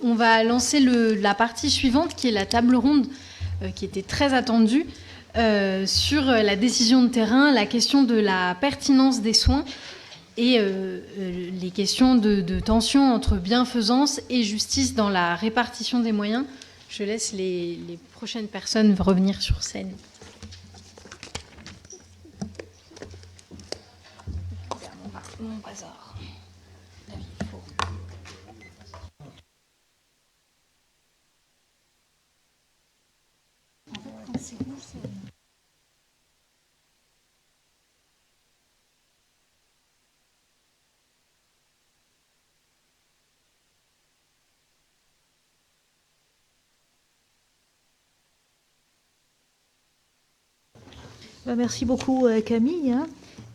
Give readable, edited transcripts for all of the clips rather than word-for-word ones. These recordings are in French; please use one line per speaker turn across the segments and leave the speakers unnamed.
On va lancer la partie suivante, qui est la table ronde, qui était très attendue, sur la décision de terrain, la question de la pertinence des soins et les questions de tension entre bienfaisance et justice dans la répartition des moyens. Je laisse les prochaines personnes revenir sur scène. Mon bazar.
Merci beaucoup Camille,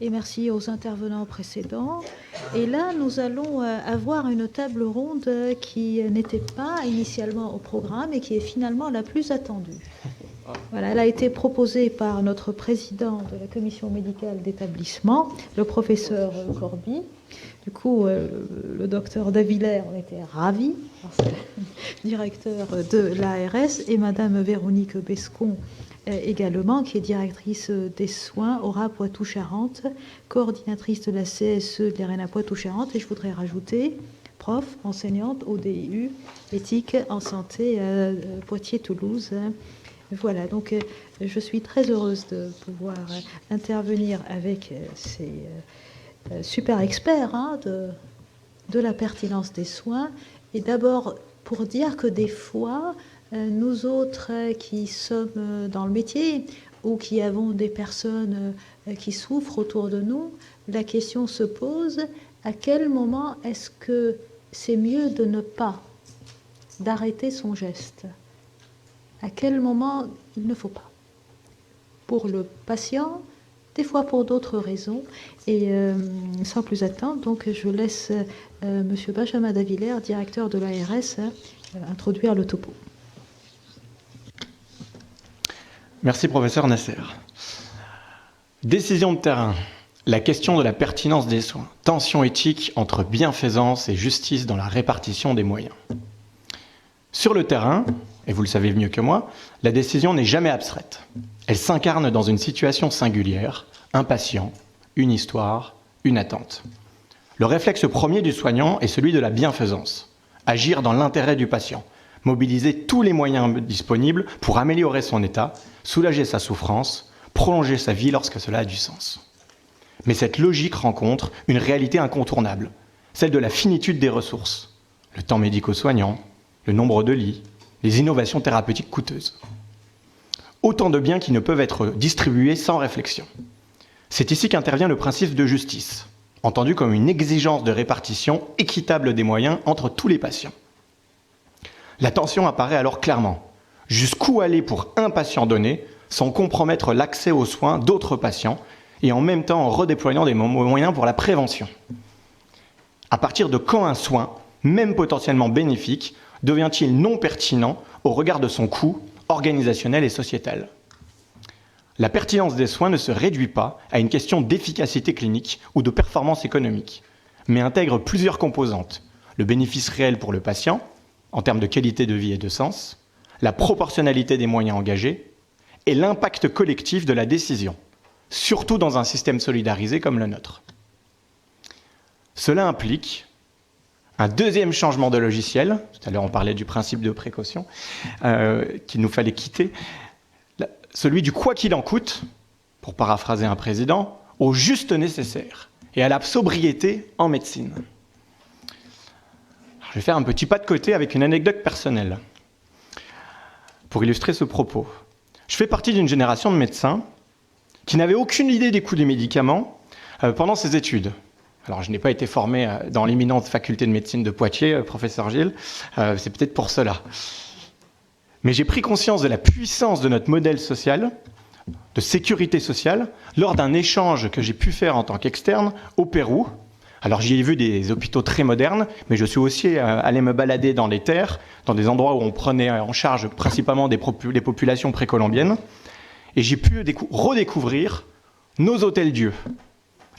et merci aux intervenants précédents. Et là, nous allons avoir une table ronde qui n'était pas initialement au programme et qui est finalement la plus attendue. Voilà, elle a été proposée par notre président de la commission médicale d'établissement, le professeur Corby. Du coup, le docteur Davillers en était ravi, directeur de l'ARS, et madame Véronique Bescon également, qui est directrice des soins Aura Poitou-Charentes, coordinatrice de la CSE de l'ERENA Poitou-Charentes, et je voudrais rajouter prof, enseignante au DIU, éthique en santé Poitiers-Toulouse. Voilà, donc je suis très heureuse de pouvoir intervenir avec ces super experts de la pertinence des soins. Et d'abord, pour dire que des fois, nous autres qui sommes dans le métier ou qui avons des personnes qui souffrent autour de nous, la question se pose, à quel moment est-ce que c'est mieux de ne pas, d'arrêter son geste? À quel moment il ne faut pas? Pour le patient, des fois pour d'autres raisons. Et sans plus attendre, donc je laisse Monsieur Benjamin Davillers, directeur de l'ARS, introduire le topo.
Merci, professeur Nasser. Décision de terrain. La question de la pertinence des soins. Tension éthique entre bienfaisance et justice dans la répartition des moyens. Sur le terrain, et vous le savez mieux que moi, la décision n'est jamais abstraite. Elle s'incarne dans une situation singulière, un patient, une histoire, une attente. Le réflexe premier du soignant est celui de la bienfaisance. Agir dans l'intérêt du patient, mobiliser tous les moyens disponibles pour améliorer son état, soulager sa souffrance, prolonger sa vie lorsque cela a du sens. Mais cette logique rencontre une réalité incontournable, celle de la finitude des ressources, le temps médico-soignant, le nombre de lits, les innovations thérapeutiques coûteuses. Autant de biens qui ne peuvent être distribués sans réflexion. C'est ici qu'intervient le principe de justice, entendu comme une exigence de répartition équitable des moyens entre tous les patients. La tension apparaît alors clairement. Jusqu'où aller pour un patient donné sans compromettre l'accès aux soins d'autres patients et en même temps en redéployant des moyens pour la prévention? À partir de quand un soin, même potentiellement bénéfique, devient-il non pertinent au regard de son coût organisationnel et sociétal? La pertinence des soins ne se réduit pas à une question d'efficacité clinique ou de performance économique, mais intègre plusieurs composantes. Le bénéfice réel pour le patient, en termes de qualité de vie et de sens, la proportionnalité des moyens engagés et l'impact collectif de la décision, surtout dans un système solidarisé comme le nôtre. Cela implique un deuxième changement de logiciel, tout à l'heure on parlait du principe de précaution, qu'il nous fallait quitter, celui du quoi qu'il en coûte, pour paraphraser un président, au juste nécessaire et à la sobriété en médecine. Alors, je vais faire un petit pas de côté avec une anecdote personnelle pour illustrer ce propos. Je fais partie d'une génération de médecins qui n'avaient aucune idée des coûts des médicaments pendant ces études. Alors, je n'ai pas été formé dans l'imminente faculté de médecine de Poitiers, professeur Gilles, c'est peut-être pour cela. Mais j'ai pris conscience de la puissance de notre modèle social, de sécurité sociale, lors d'un échange que j'ai pu faire en tant qu'externe au Pérou. Alors, j'y ai vu des hôpitaux très modernes, mais je suis aussi allé me balader dans les terres, dans des endroits où on prenait en charge principalement des populations précolombiennes. Et j'ai pu redécouvrir nos hôtels-dieux,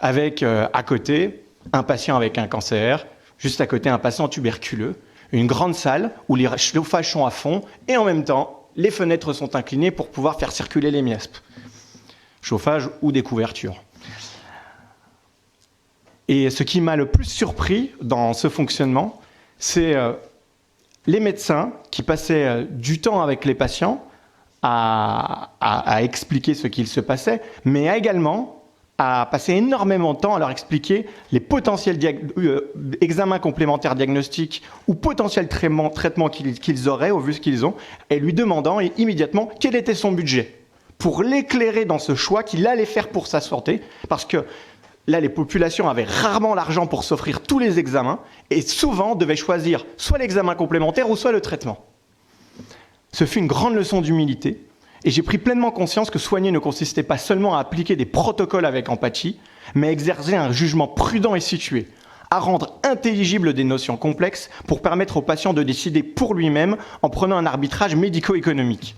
avec à côté un patient avec un cancer, juste à côté un patient tuberculeux, une grande salle où les chauffages sont à fond et en même temps, les fenêtres sont inclinées pour pouvoir faire circuler les miasmes. Chauffage ou des couvertures. Et ce qui m'a le plus surpris dans ce fonctionnement, c'est les médecins qui passaient du temps avec les patients à expliquer ce qu'il se passait, mais également à passer énormément de temps à leur expliquer les potentiels examens complémentaires diagnostiques ou potentiels traitements qu'ils auraient au vu de ce qu'ils ont, et lui demandant immédiatement quel était son budget, pour l'éclairer dans ce choix qu'il allait faire pour sa santé, parce que là, les populations avaient rarement l'argent pour s'offrir tous les examens, et souvent devaient choisir soit l'examen complémentaire ou soit le traitement. Ce fut une grande leçon d'humilité, et j'ai pris pleinement conscience que soigner ne consistait pas seulement à appliquer des protocoles avec empathie, mais à exercer un jugement prudent et situé, à rendre intelligibles des notions complexes pour permettre au patient de décider pour lui-même en prenant un arbitrage médico-économique.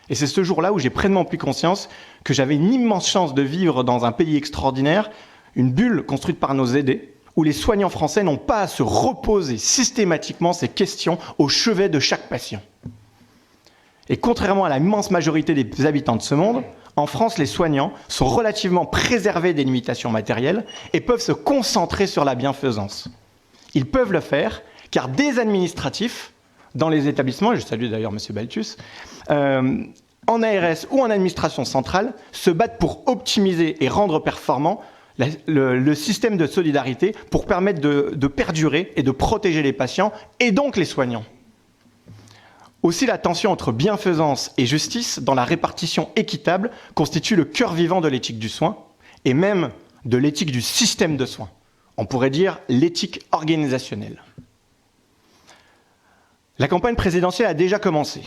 Et c'est ce jour-là où j'ai pleinement pris conscience que j'avais une immense chance de vivre dans un pays extraordinaire, une bulle construite par nos aînés, où les soignants français n'ont pas à se reposer systématiquement ces questions au chevet de chaque patient. Et contrairement à la immense majorité des habitants de ce monde, en France, les soignants sont relativement préservés des limitations matérielles et peuvent se concentrer sur la bienfaisance. Ils peuvent le faire car des administratifs dans les établissements, et je salue d'ailleurs M. Balthus, en ARS ou en administration centrale, se battent pour optimiser et rendre performant le système de solidarité pour permettre de perdurer et de protéger les patients et donc les soignants. Aussi, la tension entre bienfaisance et justice dans la répartition équitable constitue le cœur vivant de l'éthique du soin et même de l'éthique du système de soins. On pourrait dire l'éthique organisationnelle. La campagne présidentielle a déjà commencé.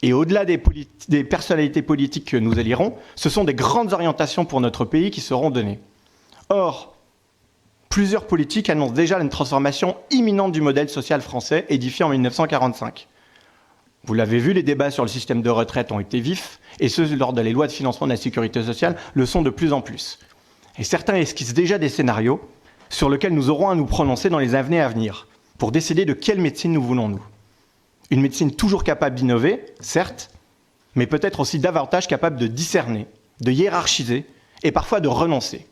Et au-delà des personnalités politiques que nous élirons, ce sont des grandes orientations pour notre pays qui seront données. Or, plusieurs politiques annoncent déjà une transformation imminente du modèle social français édifié en 1945. Vous l'avez vu, les débats sur le système de retraite ont été vifs, et ceux lors des lois de financement de la sécurité sociale le sont de plus en plus. Et certains esquissent déjà des scénarios sur lesquels nous aurons à nous prononcer dans les années à venir, pour décider de quelle médecine nous voulons, nous. Une médecine toujours capable d'innover, certes, mais peut-être aussi davantage capable de discerner, de hiérarchiser, et parfois de renoncer.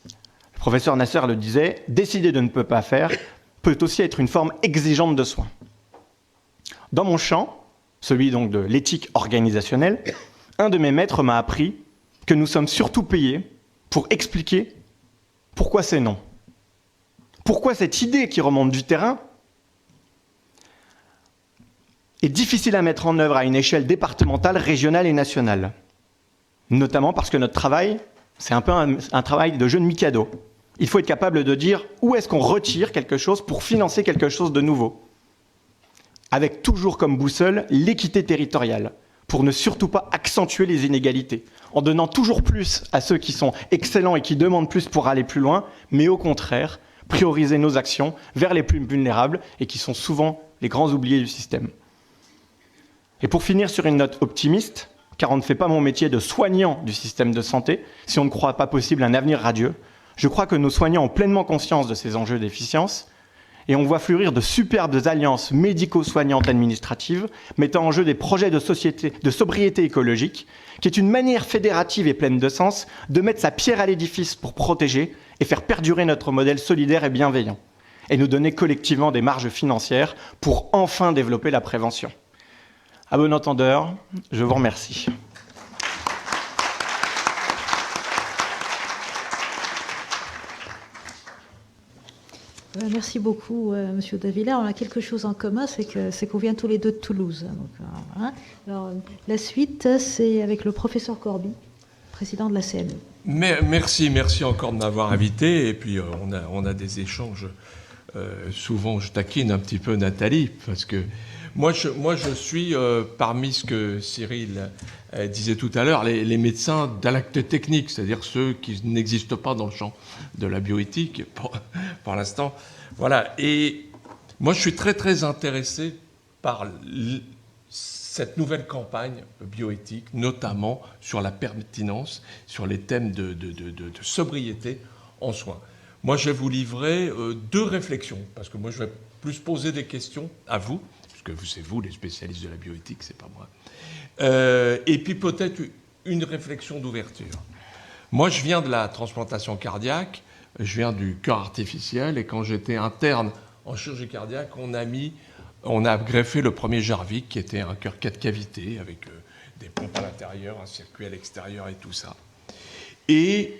Le professeur Nasser le disait, décider de ne pas faire peut aussi être une forme exigeante de soins. Dans mon champ, celui donc de l'éthique organisationnelle, un de mes maîtres m'a appris que nous sommes surtout payés pour expliquer pourquoi c'est non. Pourquoi cette idée qui remonte du terrain est difficile à mettre en œuvre à une échelle départementale, régionale et nationale. Notamment parce que notre travail, c'est un peu un travail de jeu de Mikado. Il faut être capable de dire où est-ce qu'on retire quelque chose pour financer quelque chose de nouveau. Avec toujours comme boussole l'équité territoriale, pour ne surtout pas accentuer les inégalités, en donnant toujours plus à ceux qui sont excellents et qui demandent plus pour aller plus loin, mais au contraire, prioriser nos actions vers les plus vulnérables et qui sont souvent les grands oubliés du système. Et pour finir sur une note optimiste, car on ne fait pas mon métier de soignant du système de santé si on ne croit pas possible un avenir radieux, je crois que nos soignants ont pleinement conscience de ces enjeux d'efficience et on voit fleurir de superbes alliances médico-soignantes administratives mettant en jeu des projets de société, de sobriété écologique, qui est une manière fédérative et pleine de sens de mettre sa pierre à l'édifice pour protéger et faire perdurer notre modèle solidaire et bienveillant, et nous donner collectivement des marges financières pour enfin développer la prévention. À bon entendeur, je vous remercie.
Merci beaucoup, Monsieur Davila. On a quelque chose en commun, c'est qu'on vient tous les deux de Toulouse. Donc, hein. Alors, la suite, c'est avec le professeur Corby, président de la CME.
Merci encore de m'avoir invité. Et puis, on a des échanges. Souvent, je taquine un petit peu Nathalie, parce que moi, je suis parmi ce que Cyril disait tout à l'heure, les médecins d'acte technique, c'est-à-dire ceux qui n'existent pas dans le champ de la bioéthique pour l'instant. Voilà. Et moi, je suis très, très intéressé par cette nouvelle campagne bioéthique, notamment sur la pertinence, sur les thèmes de sobriété en soins. Moi, je vais vous livrer 2 réflexions, parce que moi, je vais plus poser des questions à vous, puisque c'est vous les spécialistes de la bioéthique, c'est pas moi. Et puis peut-être une réflexion d'ouverture. Moi, je viens de la transplantation cardiaque, je viens du cœur artificiel, et quand j'étais interne en chirurgie cardiaque, on a greffé le premier Jarvik, qui était un cœur 4 cavités, avec des pompes à l'intérieur, un circuit à l'extérieur et tout ça. Et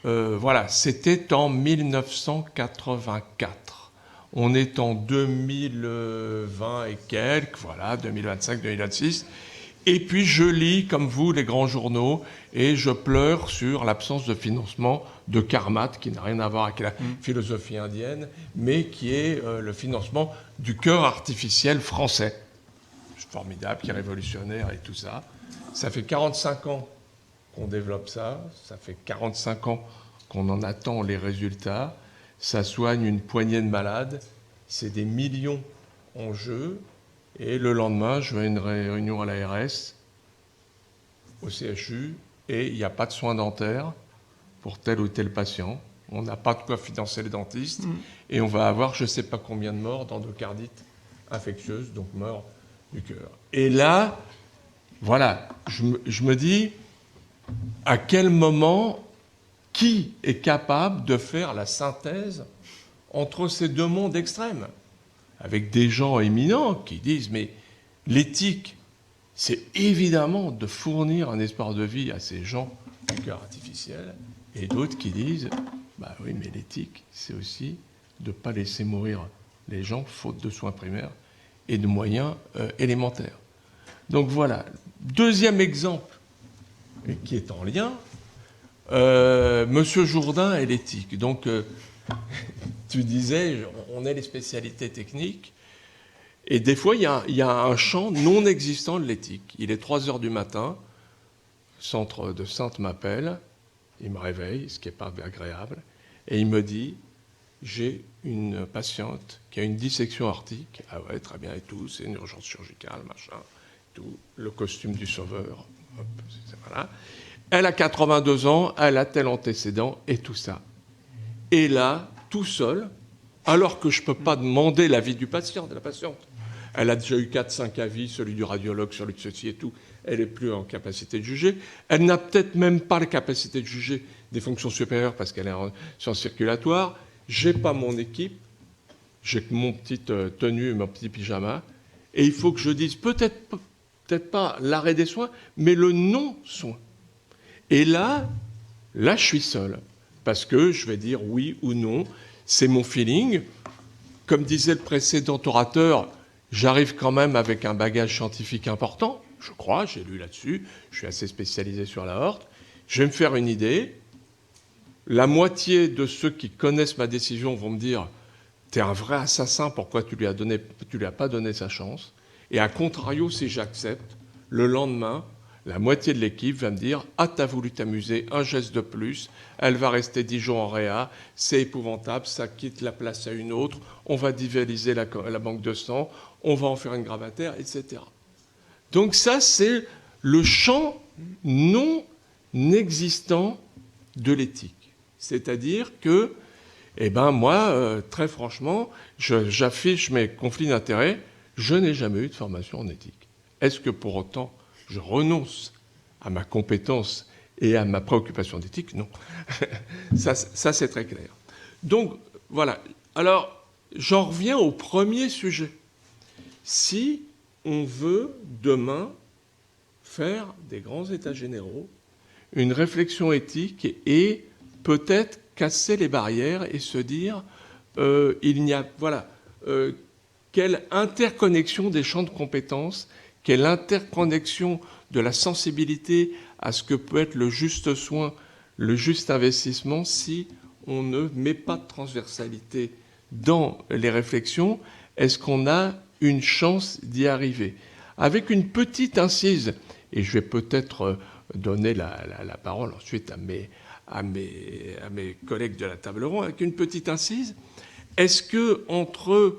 voilà, c'était en 1984. On est en 2020 et quelques, voilà, 2025, 2026. Et puis je lis, comme vous, les grands journaux, et je pleure sur l'absence de financement de Karmat, qui n'a rien à voir avec la philosophie indienne, mais qui est le financement du cœur artificiel français. C'est formidable, qui est révolutionnaire et tout ça. Ça fait 45 ans qu'on développe ça, ça fait 45 ans qu'on en attend les résultats, ça soigne une poignée de malades, c'est des millions en jeu. Et le lendemain, je vais à une réunion à l'ARS, au CHU, et il n'y a pas de soins dentaires pour tel ou tel patient. On n'a pas de quoi financer les dentistes, et on va avoir je ne sais pas combien de morts d'endocardite infectieuse, donc mort du cœur. Et là, voilà, je me dis, à quel moment, qui est capable de faire la synthèse entre ces 2 mondes extrêmes ? Avec des gens éminents qui disent, mais l'éthique, c'est évidemment de fournir un espoir de vie à ces gens du cœur artificiel, et d'autres qui disent, bah oui, mais l'éthique, c'est aussi de ne pas laisser mourir les gens faute de soins primaires et de moyens élémentaires. Donc voilà, 2e exemple, qui est en lien, Monsieur Jourdain et l'éthique. Donc, tu disais, on a les spécialités techniques, et des fois, il y a un champ non existant de l'éthique. Il est 3h du matin, le centre de Saintes m'appelle, il me réveille, ce qui n'est pas agréable, et il me dit, j'ai une patiente qui a une dissection aortique. Ah ouais, très bien, et tout, c'est une urgence chirurgicale, machin, tout, le costume du sauveur, hop, voilà. Elle a 82 ans, elle a tel antécédent, et tout ça. Et là, tout seul, alors que je ne peux pas demander l'avis du patient, de la patiente. Elle a déjà eu 4-5 avis, celui du radiologue, celui de ceci et tout. Elle n'est plus en capacité de juger. Elle n'a peut-être même pas la capacité de juger des fonctions supérieures parce qu'elle est en sciences circulatoires. Je n'ai pas mon équipe, j'ai mon petite tenue, mon petit pyjama. Et il faut que je dise peut-être pas l'arrêt des soins, mais le non-soin. Et là, je suis seul. Parce que je vais dire oui ou non, c'est mon feeling. Comme disait le précédent orateur, j'arrive quand même avec un bagage scientifique important, je crois, j'ai lu là-dessus, je suis assez spécialisé sur l'aorte. Je vais me faire une idée. La moitié de ceux qui connaissent ma décision vont me dire « T'es un vrai assassin, pourquoi tu lui as pas donné sa chance ?» Et à contrario, si j'accepte, le lendemain, la moitié de l'équipe va me dire « Ah, t'as voulu t'amuser, un geste de plus, elle va rester 10 jours en réa, c'est épouvantable, ça quitte la place à une autre, on va divaliser la banque de sang, on va en faire une gravataire, etc. » Donc ça, c'est le champ non existant de l'éthique. C'est-à-dire que, moi, très franchement, j'affiche mes conflits d'intérêts, je n'ai jamais eu de formation en éthique. Est-ce que pour autant je renonce à ma compétence et à ma préoccupation d'éthique? Non. Ça, c'est très clair. Donc, voilà. Alors, j'en reviens au premier sujet. Si on veut, demain, faire des grands états généraux, une réflexion éthique et peut-être casser les barrières et se dire, quelle interconnexion des champs de compétences, quelle interconnexion de la sensibilité à ce que peut être le juste soin, le juste investissement, si on ne met pas de transversalité dans les réflexions, est-ce qu'on a une chance d'y arriver? Avec une petite incise, et je vais peut-être donner la parole ensuite à mes collègues de la table ronde, avec une petite incise, est-ce que entre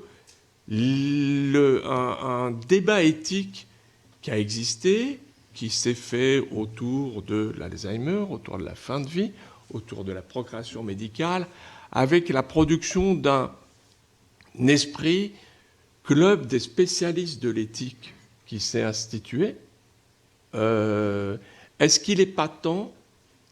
un débat éthique qui a existé, qui s'est fait autour de l'Alzheimer, autour de la fin de vie, autour de la procréation médicale, avec la production d'un esprit club des spécialistes de l'éthique qui s'est institué. Est-ce qu'il n'est pas temps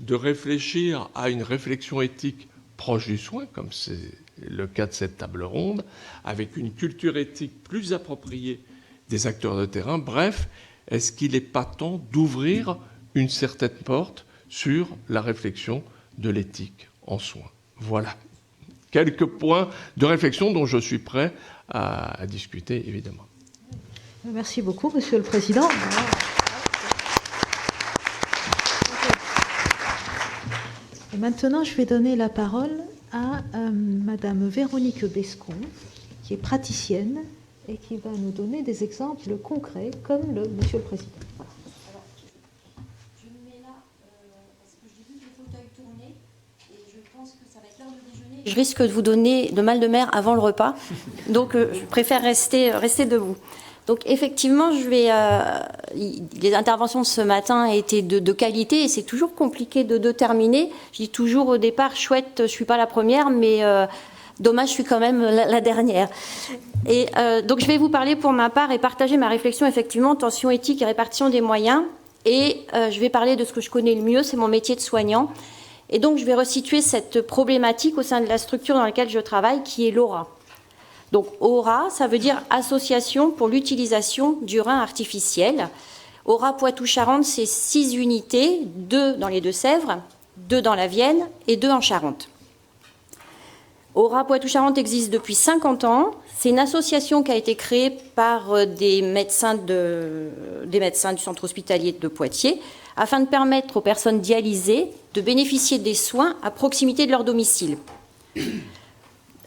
de réfléchir à une réflexion éthique proche du soin, comme c'est le cas de cette table ronde, avec une culture éthique plus appropriée des acteurs de terrain? Bref, est-ce qu'il n'est pas temps d'ouvrir une certaine porte sur la réflexion de l'éthique en soins? Voilà. Quelques points de réflexion dont je suis prêt à discuter, évidemment.
Merci beaucoup, Monsieur le Président. Et maintenant, je vais donner la parole à Madame Véronique Bescon, qui est praticienne et qui va nous donner des exemples concrets, comme Monsieur le Président.
Je me mets là parce que j'ai vu les fauteuils tourner et je pense que ça va être l'heure de déjeuner. Je risque de vous donner de mal de mer avant le repas, donc je préfère rester debout. Donc effectivement, les interventions de ce matin étaient de qualité et c'est toujours compliqué de terminer. Je dis toujours au départ, chouette, je ne suis pas la première, mais dommage, je suis quand même la dernière. Et donc je vais vous parler pour ma part et partager ma réflexion, effectivement, tension éthique et répartition des moyens. Et je vais parler de ce que je connais le mieux, c'est mon métier de soignant. Et donc je vais resituer cette problématique au sein de la structure dans laquelle je travaille, qui est l'AURA. Donc AURA, ça veut dire Association pour l'utilisation du rein artificiel. AURA Poitou-Charentes, c'est 6 unités, 2 dans les Deux-Sèvres, 2 dans la Vienne et 2 en Charente. AURA Poitou-Charentes existe depuis 50 ans. C'est une association qui a été créée par des médecins du centre hospitalier de Poitiers afin de permettre aux personnes dialysées de bénéficier des soins à proximité de leur domicile.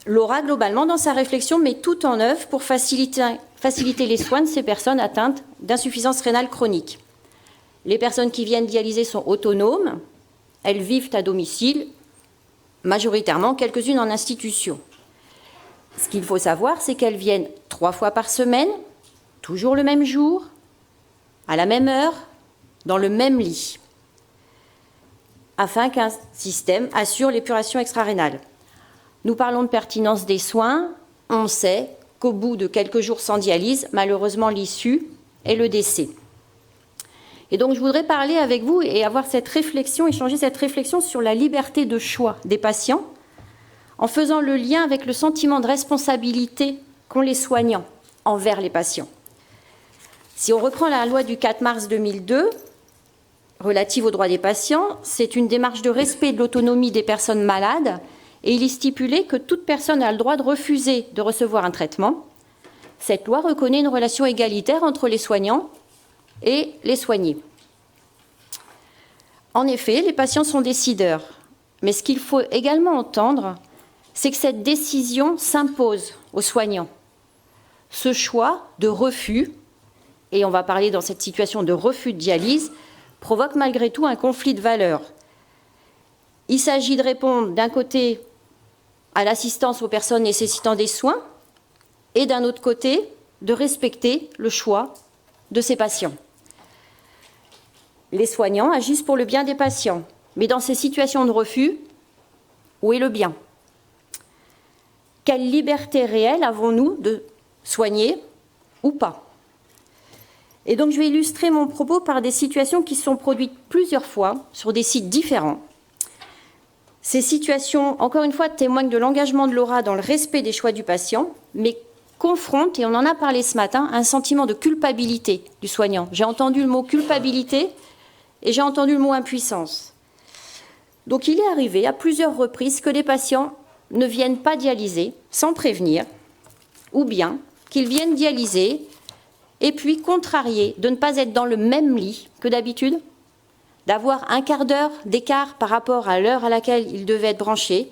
L'AURA, globalement, dans sa réflexion, met tout en œuvre pour faciliter les soins de ces personnes atteintes d'insuffisance rénale chronique. Les personnes qui viennent dialyser sont autonomes, elles vivent à domicile, majoritairement quelques-unes en institution. Ce qu'il faut savoir, c'est qu'elles viennent 3 fois par semaine, toujours le même jour, à la même heure, dans le même lit, afin qu'un système assure l'épuration extra-rénale. Nous parlons de pertinence des soins. On sait qu'au bout de quelques jours sans dialyse, malheureusement, l'issue est le décès. Et donc, je voudrais parler avec vous et avoir cette réflexion, échanger cette réflexion sur la liberté de choix des patients, en faisant le lien avec le sentiment de responsabilité qu'ont les soignants envers les patients. Si on reprend la loi du 4 mars 2002, relative aux droits des patients, c'est une démarche de respect de l'autonomie des personnes malades. Et il est stipulé que toute personne a le droit de refuser de recevoir un traitement. Cette loi reconnaît une relation égalitaire entre les soignants et les soignés. En effet, les patients sont décideurs. Mais ce qu'il faut également entendre, c'est que cette décision s'impose aux soignants. Ce choix de refus, et on va parler dans cette situation de refus de dialyse, provoque malgré tout un conflit de valeurs. Il s'agit de répondre d'un côté à l'assistance aux personnes nécessitant des soins et d'un autre côté de respecter le choix de ces patients. Les soignants agissent pour le bien des patients, mais dans ces situations de refus, où est le bien? Quelle liberté réelle avons-nous de soigner ou pas? Et donc je vais illustrer mon propos par des situations qui sont produites plusieurs fois sur des sites différents. Ces situations, encore une fois, témoignent de l'engagement de l'AURA dans le respect des choix du patient, mais confrontent, et on en a parlé ce matin, un sentiment de culpabilité du soignant. J'ai entendu le mot culpabilité et j'ai entendu le mot impuissance. Donc il est arrivé à plusieurs reprises que les patients ne viennent pas dialyser sans prévenir, ou bien qu'ils viennent dialyser et puis contrariés de ne pas être dans le même lit que d'habitude, d'avoir un quart d'heure d'écart par rapport à l'heure à laquelle ils devaient être branchés,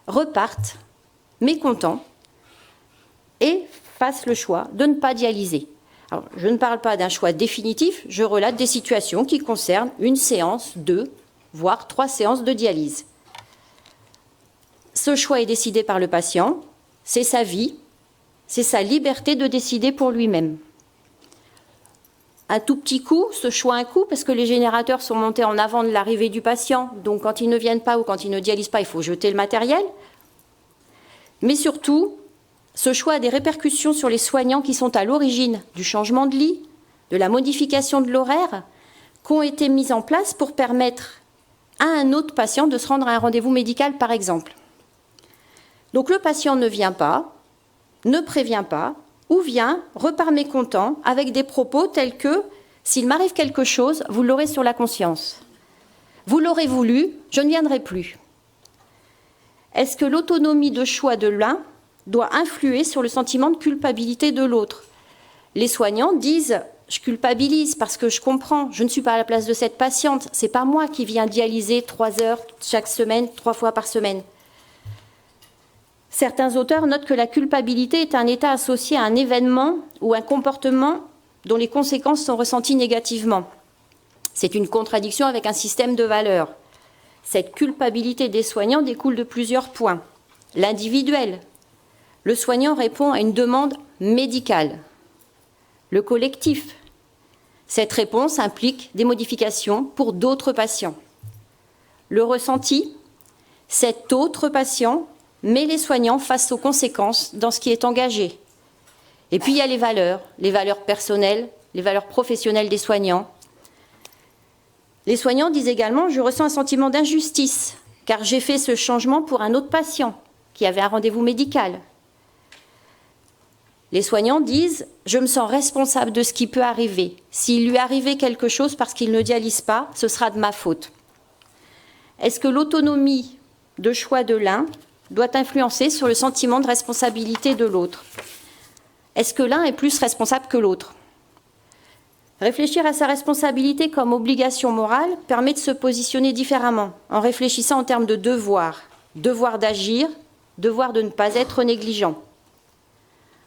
repartent mécontents et fassent le choix de ne pas dialyser. Alors, je ne parle pas d'un choix définitif, je relate des situations qui concernent une séance, 2, voire 3 séances de dialyse. Ce choix est décidé par le patient, c'est sa vie, c'est sa liberté de décider pour lui-même. Un tout petit coup, ce choix un coup, parce que les générateurs sont montés en avant de l'arrivée du patient, donc quand ils ne viennent pas ou quand ils ne dialysent pas, il faut jeter le matériel, Mais surtout, ce choix a des répercussions sur les soignants qui sont à l'origine du changement de lit, de la modification de l'horaire, qui ont été mises en place pour permettre à un autre patient de se rendre à un rendez-vous médical, par exemple. Donc le patient ne vient pas, ne prévient pas, ou vient, repart mécontent, avec des propos tels que « s'il m'arrive quelque chose, vous l'aurez sur la conscience. Vous l'aurez voulu, je ne viendrai plus ». Est-ce que l'autonomie de choix de l'un doit influer sur le sentiment de culpabilité de l'autre? Les soignants disent « je culpabilise parce que je comprends, je ne suis pas à la place de cette patiente, c'est pas moi qui viens dialyser 3 heures chaque semaine, 3 fois par semaine ». Certains auteurs notent que la culpabilité est un état associé à un événement ou un comportement dont les conséquences sont ressenties négativement. C'est une contradiction avec un système de valeurs. Cette culpabilité des soignants découle de plusieurs points. L'individuel. Le soignant répond à une demande médicale. Le collectif. Cette réponse implique des modifications pour d'autres patients. Le ressenti. Cet autre patient met les soignants face aux conséquences dans ce qui est engagé. Et puis il y a les valeurs personnelles, les valeurs professionnelles des soignants. Les soignants disent également « je ressens un sentiment d'injustice, car j'ai fait ce changement pour un autre patient qui avait un rendez-vous médical ». Les soignants disent « je me sens responsable de ce qui peut arriver. S'il lui arrivait quelque chose parce qu'il ne dialyse pas, ce sera de ma faute ». Est-ce que l'autonomie de choix de l'un doit influencer sur le sentiment de responsabilité de l'autre? Est-ce que l'un est plus responsable que l'autre? Réfléchir à sa responsabilité comme obligation morale permet de se positionner différemment, en réfléchissant en termes de devoir. Devoir d'agir, devoir de ne pas être négligent.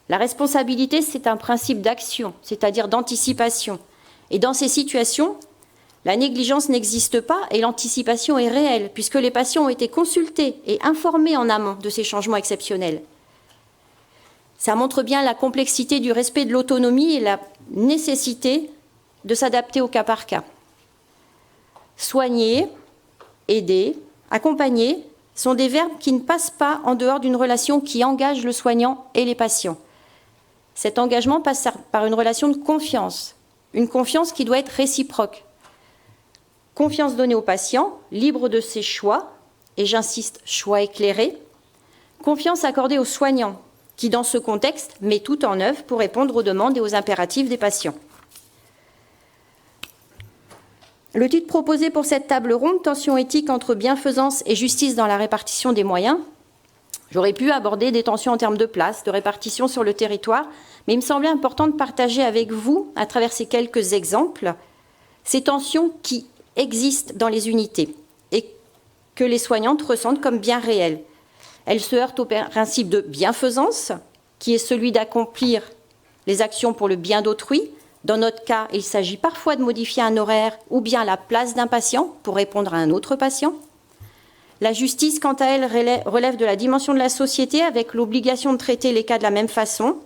La responsabilité, c'est un principe d'action, c'est-à-dire d'anticipation. Et dans ces situations, la négligence n'existe pas et l'anticipation est réelle, puisque les patients ont été consultés et informés en amont de ces changements exceptionnels. Ça montre bien la complexité du respect de l'autonomie et la nécessité de s'adapter au cas par cas. Soigner, aider, accompagner sont des verbes qui ne passent pas en dehors d'une relation qui engage le soignant et les patients. Cet engagement passe par une relation de confiance, une confiance qui doit être réciproque. Confiance donnée au patient, libre de ses choix, et j'insiste, choix éclairés. Confiance accordée aux soignants, qui dans ce contexte met tout en œuvre pour répondre aux demandes et aux impératifs des patients. Le titre proposé pour cette table ronde, tension éthique entre bienfaisance et justice dans la répartition des moyens. J'aurais pu aborder des tensions en termes de place, de répartition sur le territoire, mais il me semblait important de partager avec vous, à travers ces quelques exemples, ces tensions qui existent dans les unités et que les soignantes ressentent comme bien réelles. Elles se heurtent au principe de bienfaisance, qui est celui d'accomplir les actions pour le bien d'autrui. Dans notre cas, il s'agit parfois de modifier un horaire ou bien la place d'un patient pour répondre à un autre patient. La justice, quant à elle, relève de la dimension de la société avec l'obligation de traiter les cas de la même façon.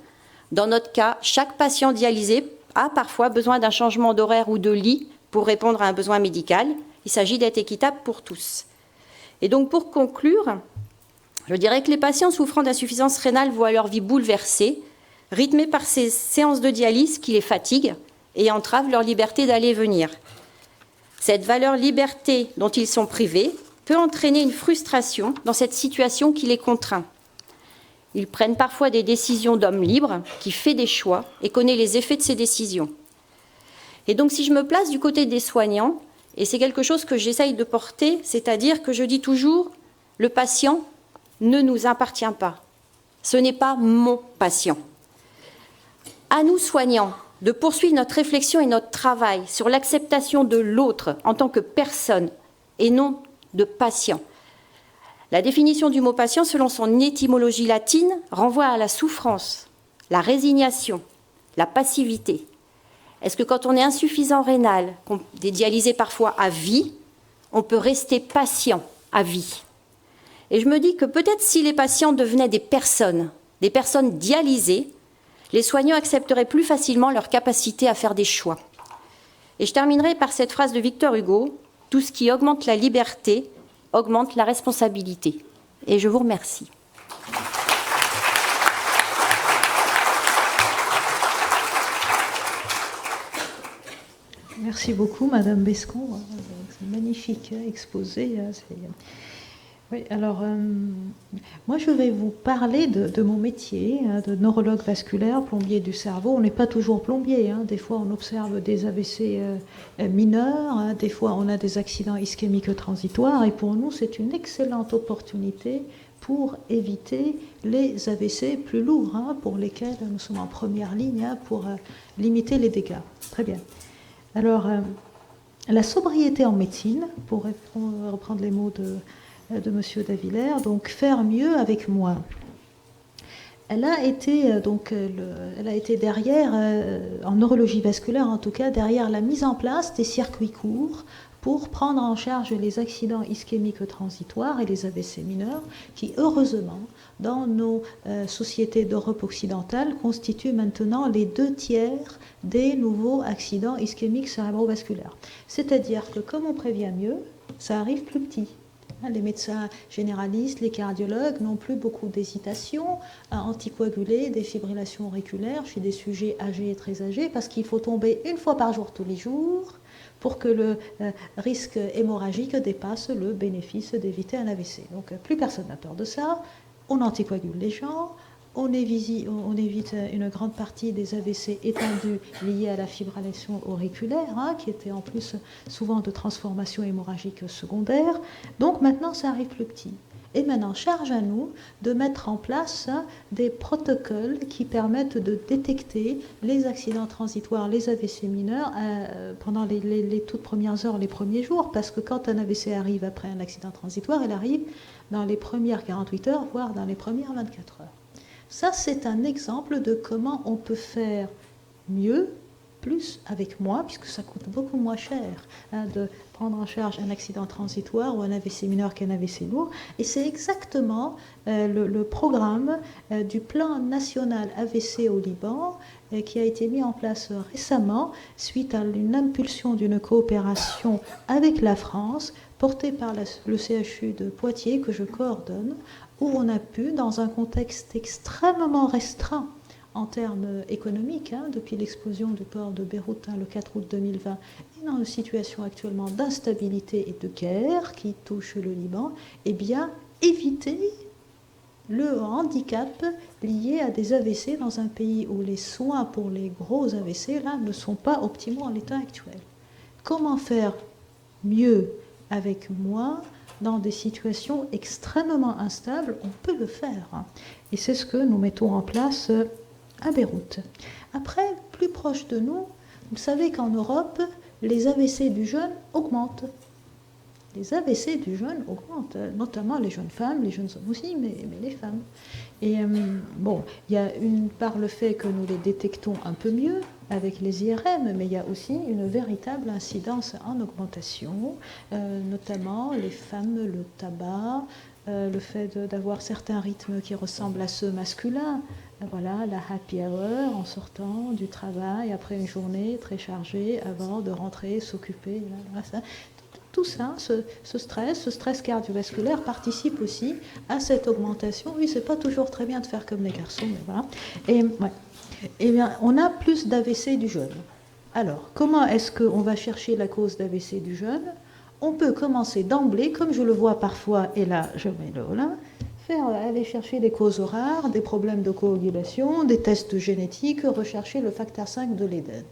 Dans notre cas, chaque patient dialysé a parfois besoin d'un changement d'horaire ou de lit pour répondre à un besoin médical. Il s'agit d'être équitable pour tous. Et donc, pour conclure, je dirais que les patients souffrant d'insuffisance rénale voient leur vie bouleversée, rythmée par ces séances de dialyse qui les fatiguent et entravent leur liberté d'aller et venir. Cette valeur liberté dont ils sont privés peut entraîner une frustration dans cette situation qui les contraint. Ils prennent parfois des décisions d'hommes libres, qui fait des choix et connaît les effets de ces décisions. Et donc si je me place du côté des soignants, et c'est quelque chose que j'essaye de porter, c'est-à-dire que je dis toujours, le patient ne nous appartient pas. Ce n'est pas mon patient. À nous, soignants, de poursuivre notre réflexion et notre travail sur l'acceptation de l'autre en tant que personne et non de patient. La définition du mot patient, selon son étymologie latine, renvoie à la souffrance, la résignation, la passivité. Est-ce que quand on est insuffisant rénal, qu'on est dialysé parfois à vie, on peut rester patient à vie? Et je me dis que peut-être si les patients devenaient des personnes dialysées, les soignants accepteraient plus facilement leur capacité à faire des choix. Et je terminerai par cette phrase de Victor Hugo, « Tout ce qui augmente la liberté augmente la responsabilité ». Et je vous remercie.
Merci beaucoup, Madame Bescon. C'est un magnifique exposé. Oui, alors, moi, je vais vous parler de mon métier, de neurologue vasculaire, plombier du cerveau. On n'est pas toujours plombier. Des fois, on observe des AVC mineurs. Des fois, on a des accidents ischémiques transitoires. Et pour nous, c'est une excellente opportunité pour éviter les AVC plus lourds, pour lesquels nous sommes en première ligne pour limiter les dégâts. Très bien. Alors, la sobriété en médecine, pour reprendre les mots de M. Davillers, donc faire mieux avec moins. Elle a été derrière, en neurologie vasculaire en tout cas, derrière la mise en place des circuits courts pour prendre en charge les accidents ischémiques transitoires et les AVC mineurs, qui heureusement, dans nos sociétés d'Europe occidentale, constituent maintenant les 2/3 des nouveaux accidents ischémiques cérébrovasculaires. C'est-à-dire que comme on prévient mieux, ça arrive plus petit. Les médecins généralistes, les cardiologues n'ont plus beaucoup d'hésitation à anticoaguler des fibrillations auriculaires chez des sujets âgés et très âgés, parce qu'il faut tomber une fois par jour tous les jours pour que le risque hémorragique dépasse le bénéfice d'éviter un AVC. Donc plus personne n'a peur de ça, on anticoagule les gens, on évite une grande partie des AVC étendus liés à la fibrillation auriculaire, qui était en plus souvent de transformation hémorragique secondaire. Donc maintenant, ça arrive plus petit. Et maintenant, charge à nous de mettre en place des protocoles qui permettent de détecter les accidents transitoires, les AVC mineurs, pendant les toutes premières heures, les premiers jours, parce que quand un AVC arrive après un accident transitoire, il arrive dans les premières 48 heures, voire dans les premières 24 heures. Ça, c'est un exemple de comment on peut faire mieux, plus avec moins, puisque ça coûte beaucoup moins cher de prendre en charge un accident transitoire ou un AVC mineur qu'un AVC lourd. Et c'est exactement le programme du plan national AVC au Liban qui a été mis en place récemment suite à une impulsion d'une coopération avec la France portée par le CHU de Poitiers que je coordonne, où on a pu, dans un contexte extrêmement restreint en termes économiques, depuis l'explosion du port de Beyrouth le 4 août 2020, et dans une situation actuellement d'instabilité et de guerre qui touche le Liban, eh bien, éviter le handicap lié à des AVC dans un pays où les soins pour les gros AVC là, ne sont pas optimaux en l'état actuel. Comment faire mieux avec moins dans des situations extrêmement instables? On peut le faire. Et c'est ce que nous mettons en place à Beyrouth. Après, plus proche de nous, vous savez qu'en Europe, les AVC du jeune augmentent. Les AVC du jeune augmentent, notamment les jeunes femmes, les jeunes hommes aussi, mais les femmes. Et bon, il y a une part le fait que nous les détectons un peu mieux avec les IRM, mais il y a aussi une véritable incidence en augmentation, notamment les femmes, le tabac, le fait d'avoir certains rythmes qui ressemblent à ceux masculins. Voilà, la happy hour en sortant du travail après une journée très chargée avant de rentrer, s'occuper. Tout ça, ce stress cardiovasculaire participe aussi à cette augmentation. Oui, c'est pas toujours très bien de faire comme les garçons, mais voilà. Et ouais. Eh bien, on a plus d'AVC du jeune. Alors, comment est-ce qu'on va chercher la cause d'AVC du jeune? On peut commencer d'emblée, comme je le vois parfois, et là, je mets le là, aller chercher des causes rares, des problèmes de coagulation, des tests génétiques, rechercher le facteur 5 de l'Éden.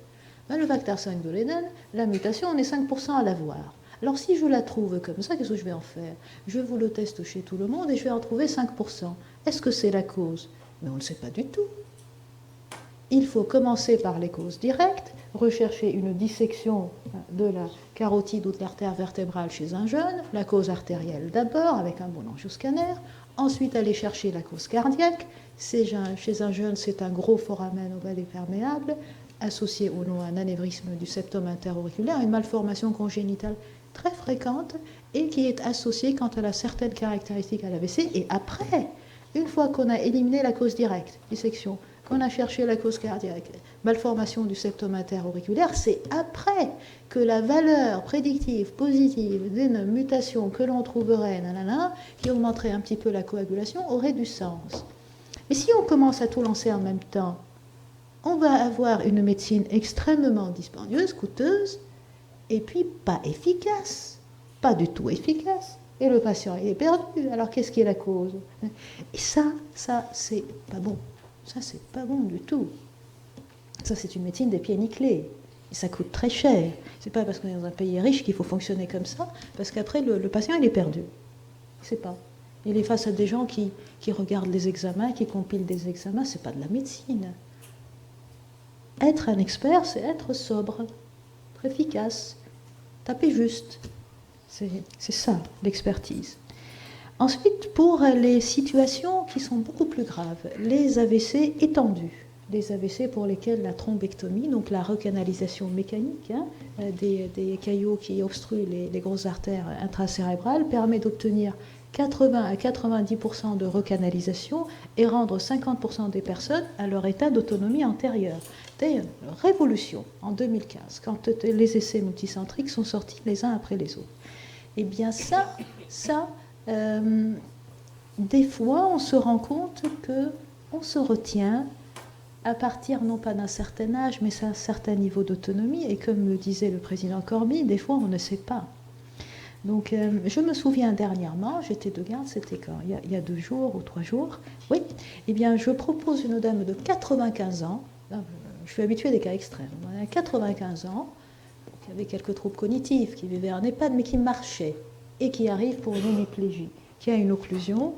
Le facteur 5 de l'Éden, la mutation, on est 5% à l'avoir. Alors si je la trouve comme ça, qu'est-ce que je vais en faire? Je vous le teste chez tout le monde et je vais en trouver 5%. Est-ce que c'est la cause? Mais on ne sait pas du tout. Il faut commencer par les causes directes, rechercher une dissection de la carotide ou de l'artère vertébrale chez un jeune, la cause artérielle d'abord avec un bon angioscanner, ensuite aller chercher la cause cardiaque. Chez un jeune, c'est un gros foramen ovale perméable, associé ou non à un anévrisme du septum interauriculaire, une malformation congénitale très fréquente et qui est associée quand elle a certaines caractéristiques à l'AVC. Et après, une fois qu'on a éliminé la cause directe, dissection, qu'on a cherché la cause cardiaque, malformation du septum interauriculaire, c'est après que la valeur prédictive positive d'une mutation que l'on trouverait, qui augmenterait un petit peu la coagulation, aurait du sens. Mais si on commence à tout lancer en même temps, on va avoir une médecine extrêmement dispendieuse, coûteuse, et puis pas efficace, pas du tout efficace. Et le patient, il est perdu. Alors, qu'est-ce qui est la cause? Et ça, c'est pas bon. Ça, c'est pas bon du tout. Ça, c'est une médecine des pieds nickelés. Et ça coûte très cher. C'est pas parce qu'on est dans un pays riche qu'il faut fonctionner comme ça, parce qu'après, le patient, il est perdu. Il ne sait pas. Il est face à des gens qui regardent les examens, qui compilent des examens. C'est pas de la médecine. Être un expert, c'est être sobre, être efficace, taper juste. C'est ça, l'expertise. Ensuite, pour les situations qui sont beaucoup plus graves, les AVC étendus, les AVC pour lesquels la thrombectomie, donc la recanalisation mécanique des caillots qui obstruent les grosses artères intracérébrales, permet d'obtenir 80 à 90% de recanalisation et rendre 50% des personnes à leur état d'autonomie antérieure. C'était une révolution en 2015, quand les essais multicentriques sont sortis les uns après les autres. Eh bien ça, des fois, on se rend compte qu'on se retient à partir non pas d'un certain âge, mais d'un certain niveau d'autonomie. Et comme le disait le président Corby, des fois, on ne sait pas. Donc, je me souviens dernièrement, j'étais de garde, c'était quand il y a 2 jours ou 3 jours. Oui, eh bien, je propose une dame de 95 ans. Je suis habituée des cas extrêmes. 95 ans, qui avait quelques troubles cognitifs, qui vivait en EHPAD, mais qui marchait, et qui arrive pour une hémiplégie, qui a une occlusion.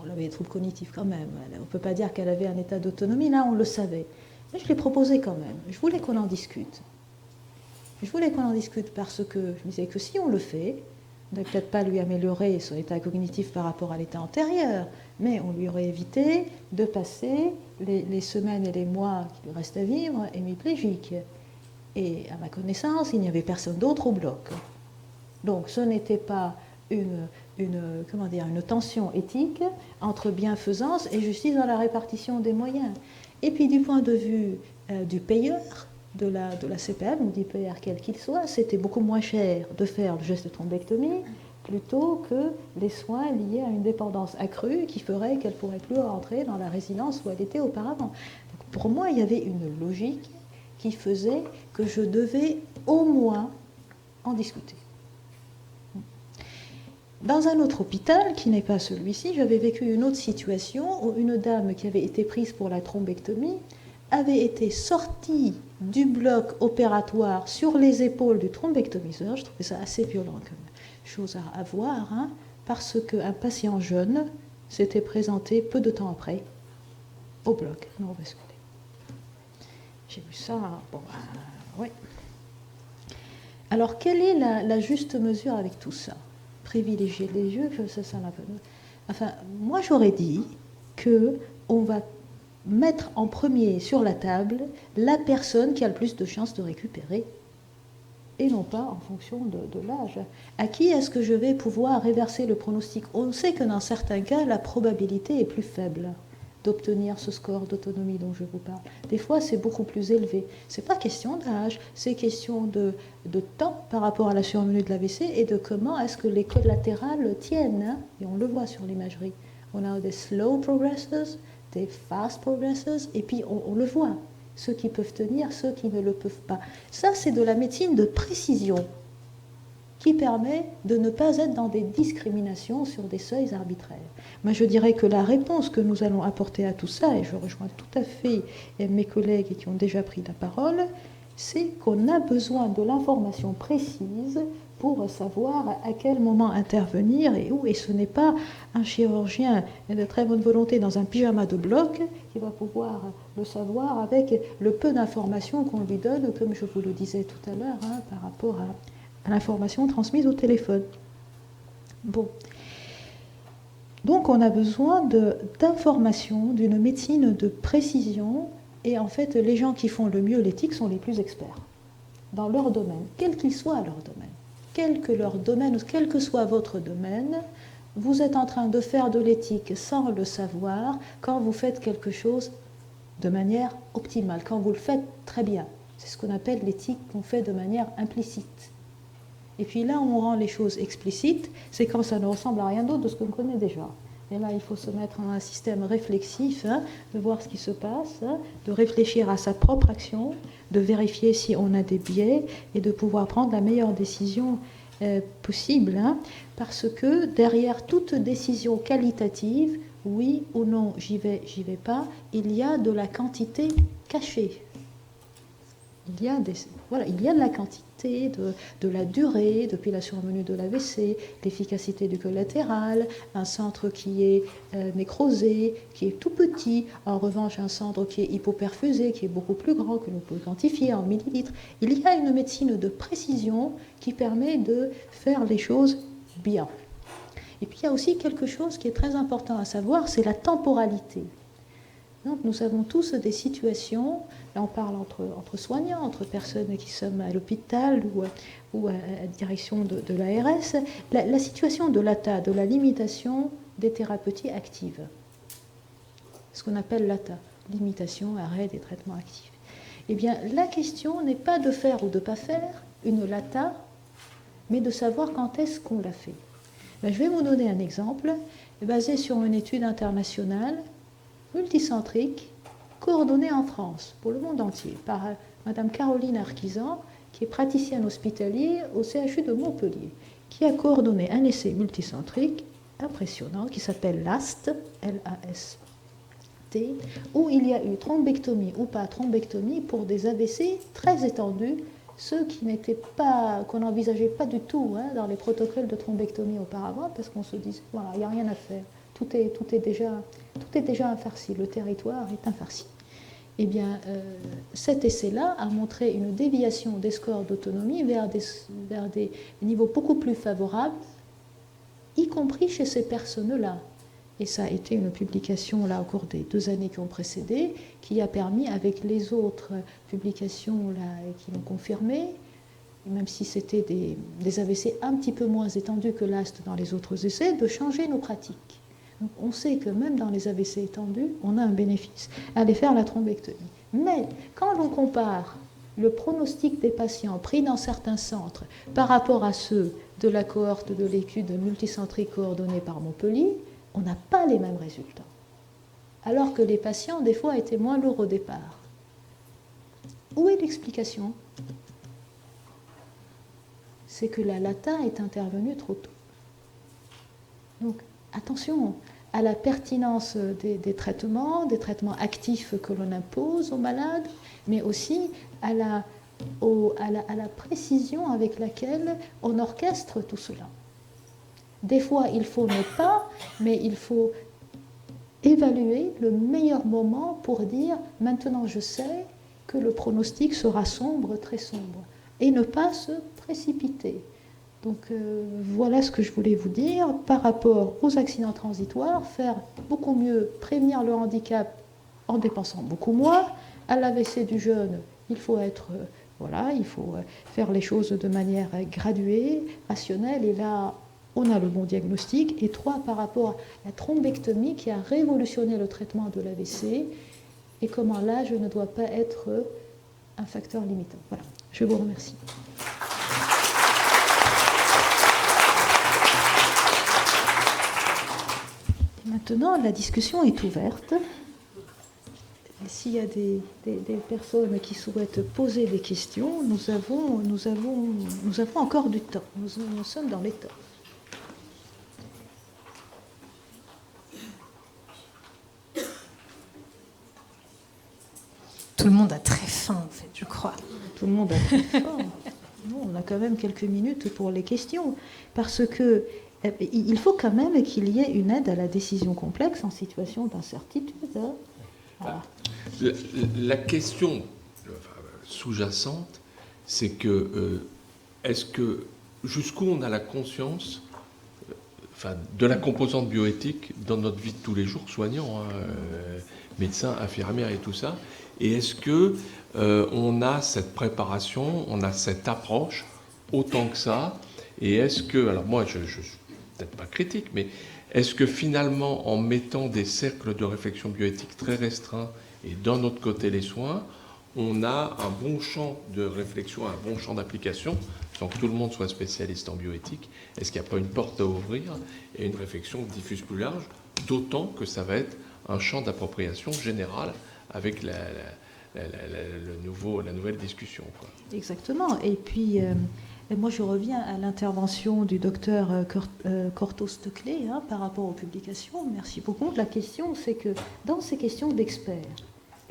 On avait des troubles cognitifs quand même. On ne peut pas dire qu'elle avait un état d'autonomie, là on le savait. Mais je l'ai proposé quand même. Je voulais qu'on en discute. Parce que je me disais que si on le fait, on ne va peut-être pas lui améliorer son état cognitif par rapport à l'état antérieur, mais on lui aurait évité de passer les semaines et les mois qui lui restent à vivre hémiplégique. Et à ma connaissance, il n'y avait personne d'autre au bloc. Donc ce n'était pas une tension éthique entre bienfaisance et justice dans la répartition des moyens. Et puis du point de vue du payeur, de la CPM ou du payeur quel qu'il soit, c'était beaucoup moins cher de faire le geste de thrombectomie plutôt que les soins liés à une dépendance accrue qui ferait qu'elle ne pourrait plus rentrer dans la résidence où elle était auparavant. Donc pour moi, il y avait une logique qui faisait que je devais au moins en discuter. Dans un autre hôpital, qui n'est pas celui-ci, j'avais vécu une autre situation où une dame qui avait été prise pour la thrombectomie avait été sortie du bloc opératoire sur les épaules du thrombectomiseur. Je trouvais ça assez violent comme chose à voir, parce qu'un patient jeune s'était présenté peu de temps après au bloc neurovasculaire. J'ai vu ça, ouais. Alors, quelle est la juste mesure avec tout ça? Privilégier les yeux, ça n'a pas. Enfin, moi j'aurais dit qu'on va mettre en premier sur la table la personne qui a le plus de chances de récupérer, et non pas en fonction de l'âge. À qui est-ce que je vais pouvoir réverser le pronostic? On sait que dans certains cas, la probabilité est plus faible d'obtenir ce score d'autonomie dont je vous parle. Des fois, c'est beaucoup plus élevé. Ce n'est pas question d'âge, c'est question de temps par rapport à la survenue de l'AVC et de comment est-ce que les collatérales tiennent. Et on le voit sur l'imagerie. On a des slow progressors, des fast progressors, et puis on le voit. Ceux qui peuvent tenir, ceux qui ne le peuvent pas. Ça, c'est de la médecine de précision qui permet de ne pas être dans des discriminations sur des seuils arbitraires. Moi, je dirais que la réponse que nous allons apporter à tout ça, et je rejoins tout à fait mes collègues qui ont déjà pris la parole, c'est qu'on a besoin de l'information précise pour savoir à quel moment intervenir et où. Et ce n'est pas un chirurgien de très bonne volonté dans un pyjama de bloc qui va pouvoir le savoir avec le peu d'informations qu'on lui donne, comme je vous le disais tout à l'heure, par rapport à l'information transmise au téléphone. Bon. Donc on a besoin d'informations, d'une médecine de précision, et en fait les gens qui font le mieux l'éthique sont les plus experts dans leur domaine, quel qu'il soit leur domaine. Quel que leur domaine, quel que soit votre domaine, vous êtes en train de faire de l'éthique sans le savoir quand vous faites quelque chose de manière optimale, quand vous le faites très bien. C'est ce qu'on appelle l'éthique qu'on fait de manière implicite. Et puis là où on rend les choses explicites, c'est quand ça ne ressemble à rien d'autre de ce qu'on connaît déjà. Et là, il faut se mettre en un système réflexif, hein, de voir ce qui se passe, hein, de réfléchir à sa propre action, de vérifier si on a des biais et de pouvoir prendre la meilleure décision possible. Hein, parce que derrière toute décision qualitative, oui ou non, j'y vais pas, il y a de la quantité cachée. Il y a de la quantité, de la durée, depuis la survenue de l'AVC, l'efficacité du collatéral, un centre qui est nécrosé, qui est tout petit, en revanche un centre qui est hypoperfusé, qui est beaucoup plus grand, que l'on peut quantifier en millilitres. Il y a une médecine de précision qui permet de faire les choses bien. Et puis il y a aussi quelque chose qui est très important à savoir, c'est la temporalité. Donc, nous avons tous des situations, là on parle entre soignants, entre personnes qui sont à l'hôpital ou à la direction de l'ARS, la situation de l'ATA, de la limitation des thérapeutiques actives. Ce qu'on appelle l'ATA, limitation, arrêt des traitements actifs. Eh bien, la question n'est pas de faire ou de ne pas faire une LATA, mais de savoir quand est-ce qu'on l'a fait. Ben, je vais vous donner un exemple basé sur une étude internationale multicentrique, coordonnée en France, pour le monde entier, par Madame Caroline Arquisan, qui est praticienne hospitalière au CHU de Montpellier, qui a coordonné un essai multicentrique impressionnant qui s'appelle LAST, L-A-S-T, où il y a eu thrombectomie ou pas thrombectomie pour des AVC très étendus, ceux qui n'étaient pas, qu'on n'envisageait pas du tout dans les protocoles de thrombectomie auparavant, parce qu'on se disait, voilà, il n'y a rien à faire. Tout est déjà infarci, le territoire est infarci. Eh bien, cet essai-là a montré une déviation des scores d'autonomie vers des niveaux beaucoup plus favorables, y compris chez ces personnes-là. Et ça a été une publication là au cours des 2 années qui ont précédé, qui a permis, avec les autres publications là, qui l'ont confirmé, même si c'était des AVC un petit peu moins étendus que l'AST dans les autres essais, de changer nos pratiques. Donc on sait que même dans les AVC étendus, on a un bénéfice à aller faire la thrombectomie. Mais quand l'on compare le pronostic des patients pris dans certains centres par rapport à ceux de la cohorte de l'étude multicentrique coordonnée par Montpellier, on n'a pas les mêmes résultats. Alors que les patients, des fois, étaient moins lourds au départ. Où est l'explication ? C'est que la LATA est intervenue trop tôt. Donc, attention à la pertinence des traitements actifs que l'on impose aux malades, mais aussi à la précision avec laquelle on orchestre tout cela. Des fois, il faut ne pas, mais il faut évaluer le meilleur moment pour dire « maintenant je sais que le pronostic sera sombre, très sombre », et ne pas se précipiter. Donc voilà ce que je voulais vous dire par rapport aux accidents transitoires, faire beaucoup mieux, prévenir le handicap en dépensant beaucoup moins. À l'AVC du jeune, il faut il faut faire les choses de manière graduée, rationnelle, et là on a le bon diagnostic. Et 3, par rapport à la thrombectomie qui a révolutionné le traitement de l'AVC et comment l'âge ne doit pas être un facteur limitant. Voilà, je vous remercie. Maintenant, la discussion est ouverte. S'il y a des personnes qui souhaitent poser des questions, nous avons encore du temps. Nous sommes dans les temps.
Tout le monde a très faim, en fait, je crois.
Tout le monde a très faim. On a quand même quelques minutes pour les questions, parce que il faut quand même qu'il y ait une aide à la décision complexe en situation d'incertitude. Voilà.
La question sous-jacente, c'est que est-ce que jusqu'où on a la conscience de la composante bioéthique dans notre vie de tous les jours, soignants, médecins, infirmières et tout ça, et est-ce que on a cette préparation, on a cette approche autant que ça, et est-ce que, alors moi je suis peut-être pas critique, mais est-ce que finalement en mettant des cercles de réflexion bioéthique très restreints et d'un autre côté les soins, on a un bon champ de réflexion, un bon champ d'application sans que tout le monde soit spécialiste en bioéthique, est-ce qu'il n'y a pas une porte à ouvrir et une réflexion diffuse plus large, d'autant que ça va être un champ d'appropriation générale avec la nouvelle discussion, quoi.
Exactement. Et puis, moi, je reviens à l'intervention du docteur Cortot-Steclé par rapport aux publications. Merci beaucoup. La question, c'est que dans ces questions d'experts,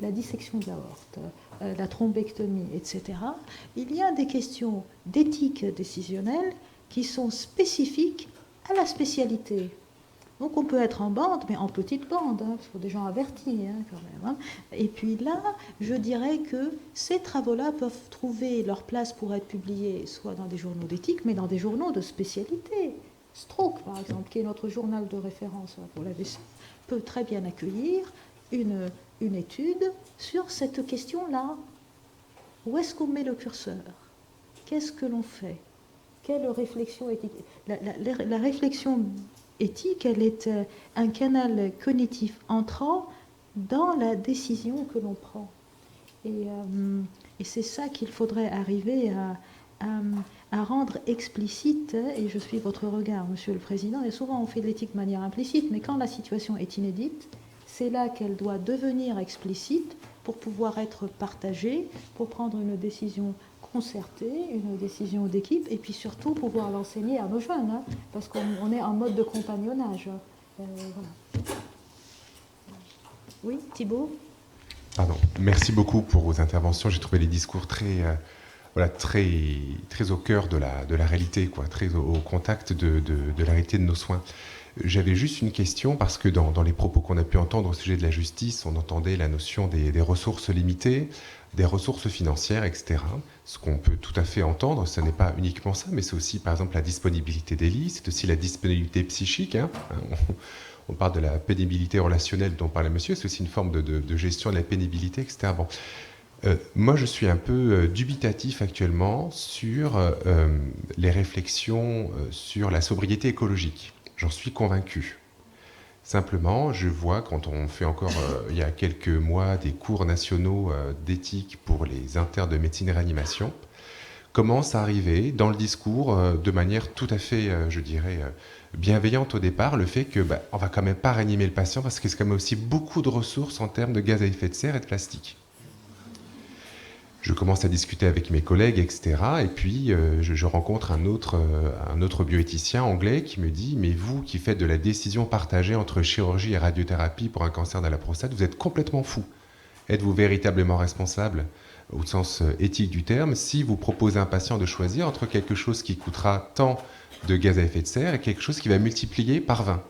la dissection de l'aorte, la thrombectomie, etc., il y a des questions d'éthique décisionnelle qui sont spécifiques à la spécialité. Donc on peut être en bande, mais en petite bande, il faut des gens avertis quand même. Et puis là, je dirais que ces travaux-là peuvent trouver leur place pour être publiés soit dans des journaux d'éthique, mais dans des journaux de spécialité. Stroke, par exemple, qui est notre journal de référence pour l'AVC, peut très bien accueillir une étude sur cette question-là. Où est-ce qu'on met le curseur? Qu'est-ce que l'on fait? Quelle réflexion éthique? La réflexion éthique, elle est un canal cognitif entrant dans la décision que l'on prend. Et c'est ça qu'il faudrait arriver à rendre explicite, et je suis votre regard, Monsieur le Président, et souvent on fait de l'éthique de manière implicite, mais quand la situation est inédite, c'est là qu'elle doit devenir explicite pour pouvoir être partagée, pour prendre une décision concertée, une décision d'équipe, et puis surtout pouvoir l'enseigner à nos jeunes, parce qu'on est en mode de compagnonnage. Voilà. Oui, Thibault?
Pardon. Merci beaucoup pour vos interventions. J'ai trouvé les discours très au cœur de la réalité, quoi, très au contact de la réalité de nos soins. J'avais juste une question, parce que dans les propos qu'on a pu entendre au sujet de la justice, on entendait la notion des ressources limitées, des ressources financières, etc. Ce qu'on peut tout à fait entendre, ce n'est pas uniquement ça, mais c'est aussi, par exemple, la disponibilité des lits, c'est aussi la disponibilité psychique. On parle de la pénibilité relationnelle dont parlait monsieur, c'est aussi une forme de gestion de la pénibilité, etc. Bon. Moi, je suis un peu dubitatif actuellement sur les réflexions sur la sobriété écologique. J'en suis convaincu. Simplement, je vois, quand on fait encore, il y a quelques mois, des cours nationaux d'éthique pour les internes de médecine et réanimation, commence à arriver dans le discours de manière tout à fait, je dirais, bienveillante au départ, le fait que on va quand même pas réanimer le patient parce qu'il y a quand même aussi beaucoup de ressources en termes de gaz à effet de serre et de plastique. Je commence à discuter avec mes collègues, etc. Et puis, je rencontre un autre bioéthicien anglais qui me dit « Mais vous qui faites de la décision partagée entre chirurgie et radiothérapie pour un cancer de la prostate, vous êtes complètement fou. Êtes-vous véritablement responsable, au sens éthique du terme, si vous proposez à un patient de choisir entre quelque chose qui coûtera tant de gaz à effet de serre et quelque chose qui va multiplier par 20 ?»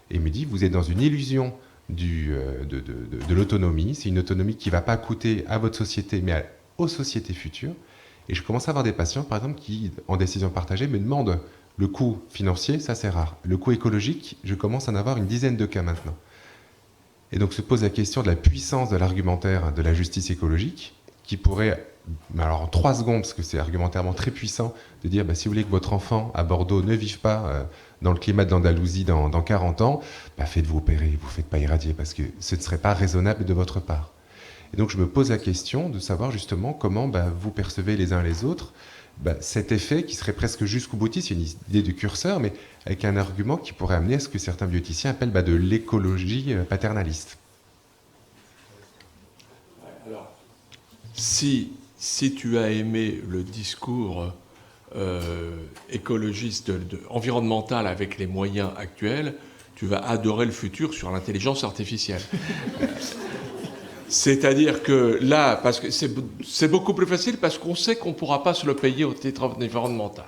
Et il me dit « Vous êtes dans une illusion de l'autonomie. C'est une autonomie qui ne va pas coûter à votre société, mais aux sociétés futures. » Et je commence à avoir des patients, par exemple, qui, en décision partagée, me demandent le coût financier, ça c'est rare. Le coût écologique, je commence à en avoir une dizaine de cas maintenant. Et donc se pose la question de la puissance de l'argumentaire de la justice écologique, qui pourrait, alors en 3 secondes, parce que c'est argumentairement très puissant, de dire si vous voulez que votre enfant à Bordeaux ne vive pas dans le climat de l'Andalousie dans 40 ans, faites-vous opérer, vous ne faites pas irradier, parce que ce ne serait pas raisonnable de votre part. Et donc je me pose la question de savoir justement comment vous percevez les uns les autres cet effet qui serait presque jusqu'au boutiste, c'est une idée de curseur, mais avec un argument qui pourrait amener à ce que certains bioéthiciens appellent de l'écologie paternaliste.
Alors, si tu as aimé le discours écologiste, environnemental avec les moyens actuels, tu vas adorer le futur sur l'intelligence artificielle. C'est-à-dire que là, parce que c'est beaucoup plus facile parce qu'on sait qu'on ne pourra pas se le payer au titre environnemental.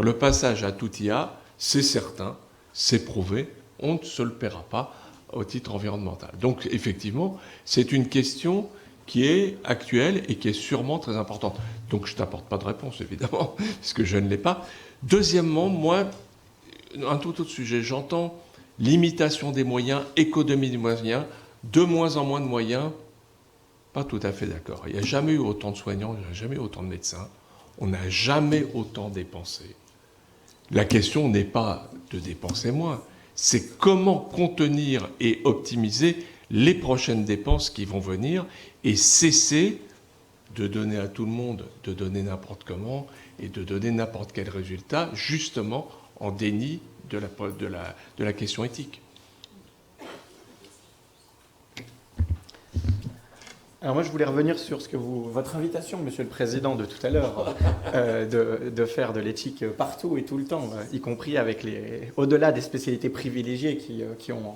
Le passage à tout IA, c'est certain, c'est prouvé, on ne se le paiera pas au titre environnemental. Donc effectivement, c'est une question qui est actuelle et qui est sûrement très importante. Donc je ne t'apporte pas de réponse, évidemment, puisque je ne l'ai pas. Deuxièmement, moi, un tout autre sujet, j'entends limitation des moyens, économie des moyens, de moins en moins de moyens. Pas tout à fait d'accord. Il n'y a jamais eu autant de soignants, il n'y a jamais eu autant de médecins. On n'a jamais autant dépensé. La question n'est pas de dépenser moins, c'est comment contenir et optimiser les prochaines dépenses qui vont venir et cesser de donner à tout le monde, de donner n'importe comment et de donner n'importe quel résultat, justement en déni de la question éthique.
Alors moi, je voulais revenir sur votre invitation, Monsieur le Président, de tout à l'heure, de faire de l'éthique partout et tout le temps, y compris au-delà des spécialités privilégiées qui ont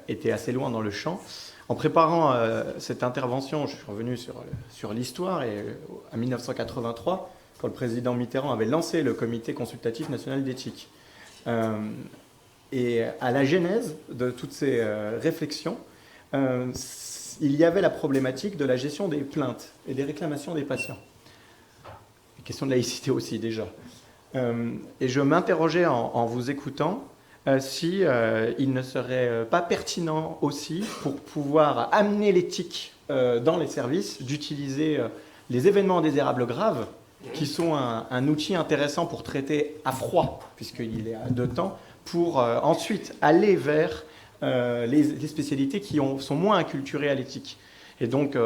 été assez loin dans le champ. En préparant cette intervention, je suis revenu sur l'histoire et en 1983, quand le président Mitterrand avait lancé le Comité consultatif national d'éthique. Et à la genèse de toutes ces réflexions, il y avait la problématique de la gestion des plaintes et des réclamations des patients. Une question de laïcité aussi, déjà. Et je m'interrogeais en vous écoutant si il ne serait pas pertinent aussi, pour pouvoir amener l'éthique dans les services, d'utiliser les événements indésirables graves, qui sont un outil intéressant pour traiter à froid, puisqu'il est à 2 temps, pour ensuite aller vers les spécialités qui sont moins acculturées à l'éthique. Et donc,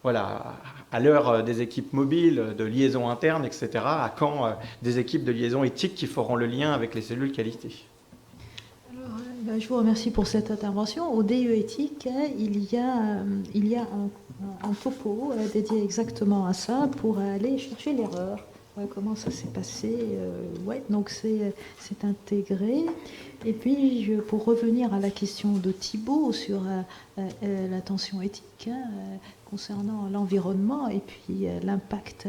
voilà, à l'heure des équipes mobiles, de liaison interne, etc., à quand des équipes de liaison éthique qui feront le lien avec les cellules qualité?
Alors, je vous remercie pour cette intervention. Au DE éthique, il y a un topo dédié exactement à ça pour aller chercher l'erreur. Comment ça s'est passé, donc c'est intégré. Et puis, pour revenir à la question de Thibault sur la tension éthique concernant l'environnement et puis l'impact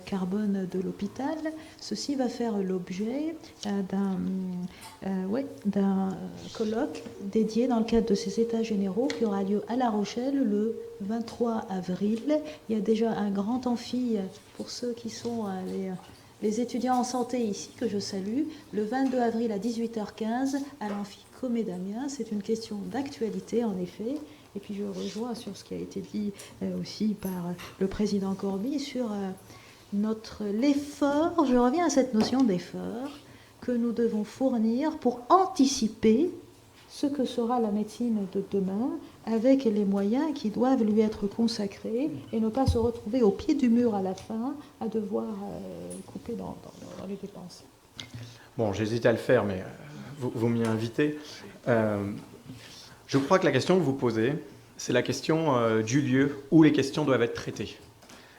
carbone de l'hôpital, ceci va faire l'objet d'un colloque dédié dans le cadre de ces États généraux qui aura lieu à La Rochelle le 23 avril. Il y a déjà un grand amphi pour ceux qui sont les étudiants en santé ici, que je salue, le 22 avril à 18h15 à l'amphi Comé-Damien. C'est une question d'actualité, en effet. Et puis je rejoins sur ce qui a été dit aussi par le président Corby sur l'effort, je reviens à cette notion d'effort que nous devons fournir pour anticiper ce que sera la médecine de demain, avec les moyens qui doivent lui être consacrés et ne pas se retrouver au pied du mur à la fin à devoir couper dans les dépenses.
Bon, j'hésite à le faire, mais vous m'y invitez. Je crois que la question que vous posez, c'est la question du lieu où les questions doivent être traitées.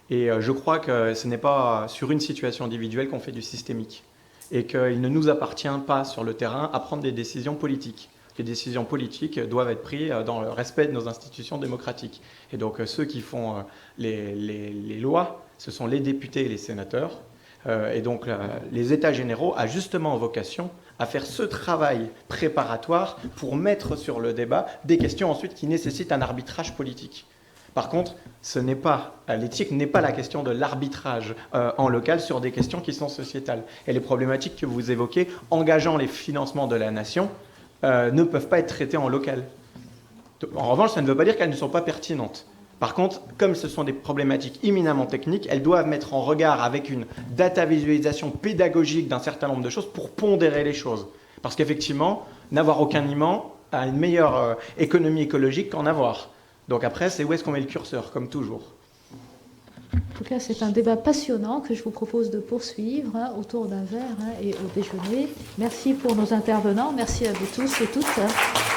Et je crois que ce n'est pas sur une situation individuelle qu'on fait du systémique. Et qu'il ne nous appartient pas sur le terrain à prendre des décisions politiques. Les décisions politiques doivent être prises dans le respect de nos institutions démocratiques. Et donc ceux qui font les lois, ce sont les députés et les sénateurs. Et donc les États généraux ont justement vocation à faire ce travail préparatoire pour mettre sur le débat des questions ensuite qui nécessitent un arbitrage politique. Par contre, l'éthique n'est pas la question de l'arbitrage en local sur des questions qui sont sociétales. Et les problématiques que vous évoquez, engageant les financements de la nation, ne peuvent pas être traitées en local. En revanche, ça ne veut pas dire qu'elles ne sont pas pertinentes. Par contre, comme ce sont des problématiques éminemment techniques, elles doivent mettre en regard avec une data visualisation pédagogique d'un certain nombre de choses pour pondérer les choses. Parce qu'effectivement, n'avoir aucun aimant a une meilleure économie écologique qu'en avoir. Donc après, c'est où est-ce qu'on met le curseur, comme toujours.
En tout cas, c'est un débat passionnant que je vous propose de poursuivre autour d'un verre et au déjeuner. Merci pour nos intervenants. Merci à vous tous et toutes.